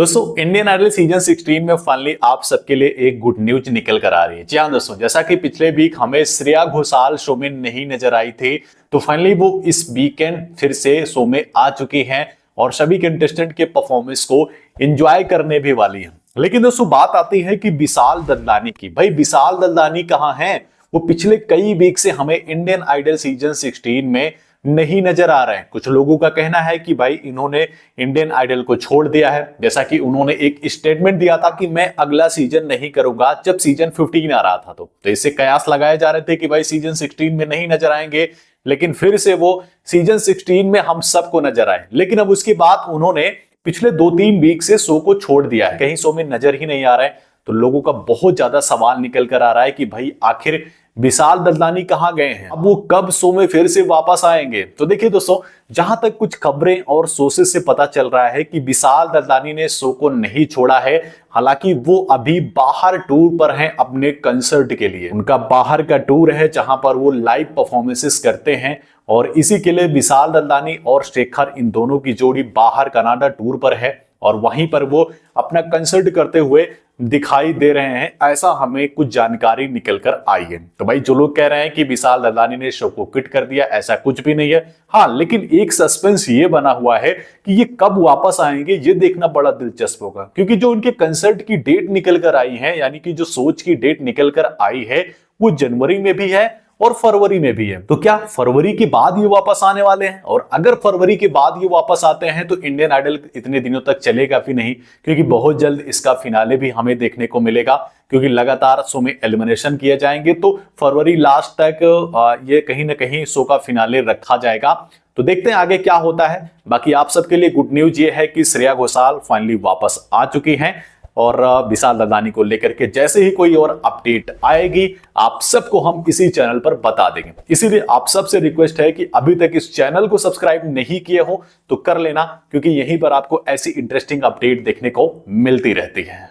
दोस्तों Indian idol season 16 में finally आप सबके लिए एक गुड न्यूज निकल कर आ रही है। जी हाँ दोस्तों, जैसा कि पिछले वीक हमें श्रेया घोषाल शो में नहीं नजर आई थी, तो फाइनली वो इस वीकेंड फिर से शो में आ चुकी हैं और सभी कंटेस्टेंट के परफॉर्मेंस को एंजॉय करने भी वाली हैं। लेकिन दोस्तों बात आती है कि विशाल ददलानी की। भाई विशाल ददलानी कहाँ हैं? वो पिछले कई वीक से हमें इंडियन आइडल सीजन 16 में नहीं नजर आ रहे हैं। कुछ लोगों का कहना है कि भाई इन्होंने इंडियन आइडल को छोड़ दिया है, जैसा कि उन्होंने एक स्टेटमेंट दिया था कि मैं अगला सीजन नहीं करूंगा जब सीजन 15 आ रहा था। तो इससे कयास लगाए जा रहे थे कि भाई सीजन 16 में नहीं नजर आएंगे, लेकिन फिर से वो सीजन 16 में हम सबको नजर आए। लेकिन अब उसके बाद उन्होंने पिछले 2-3 वीक से शो को छोड़ दिया है, कहीं शो में नजर ही नहीं आ रहा है। तो लोगों का बहुत ज्यादा सवाल निकल कर आ रहा है कि भाई आखिर विशाल ददलानी कहां गए हैं, अब वो कब शो में फिर से वापस आएंगे। तो देखिए दोस्तों, जहां तक कुछ खबरें और सोर्सेस से पता चल रहा है कि विशाल ददलानी ने शो को नहीं छोड़ा है। हालांकि वो अभी बाहर टूर पर हैं अपने कंसर्ट के लिए। उनका बाहर का टूर है जहां पर वो लाइव परफॉर्मेंसेस करते हैं और इसी के लिए विशाल ददलानी और शेखर, इन दोनों की जोड़ी बाहर कनाडा टूर पर है और वहीं पर वो अपना कंसर्ट करते हुए दिखाई दे रहे हैं, ऐसा हमें कुछ जानकारी निकल कर आई है। तो भाई जो लोग कह रहे हैं कि विशाल ददलानी ने शो को क्विट कर दिया, ऐसा कुछ भी नहीं है। हाँ, लेकिन एक सस्पेंस ये बना हुआ है कि ये कब वापस आएंगे, ये देखना बड़ा दिलचस्प होगा। क्योंकि जो उनके कंसर्ट की डेट निकल कर आई है, यानी कि जो सोच की डेट निकल कर आई है, वो जनवरी में भी है और फरवरी में भी है। तो क्या फरवरी के बाद ये वापस आने वाले हैं? और अगर फरवरी के बाद ये वापस आते हैं तो इंडियन आइडल इतने दिनों तक चलेगा भी नहीं, क्योंकि बहुत जल्द इसका फिनाले भी हमें देखने को मिलेगा। क्योंकि लगातार शो में एलिमिनेशन किए जाएंगे, तो फरवरी लास्ट तक ये कहीं ना कहीं शो का फिनाले रखा जाएगा। तो देखते हैं आगे क्या होता है। बाकी आप सबके लिए गुड न्यूज ये है कि श्रेया घोषाल फाइनली वापस आ चुकी हैं और विशाल ददलानी को लेकर के जैसे ही कोई और अपडेट आएगी आप सबको हम इसी चैनल पर बता देंगे। इसीलिए आप सबसे रिक्वेस्ट है कि अभी तक इस चैनल को सब्सक्राइब नहीं किए हो तो कर लेना, क्योंकि यहीं पर आपको ऐसी इंटरेस्टिंग अपडेट देखने को मिलती रहती है।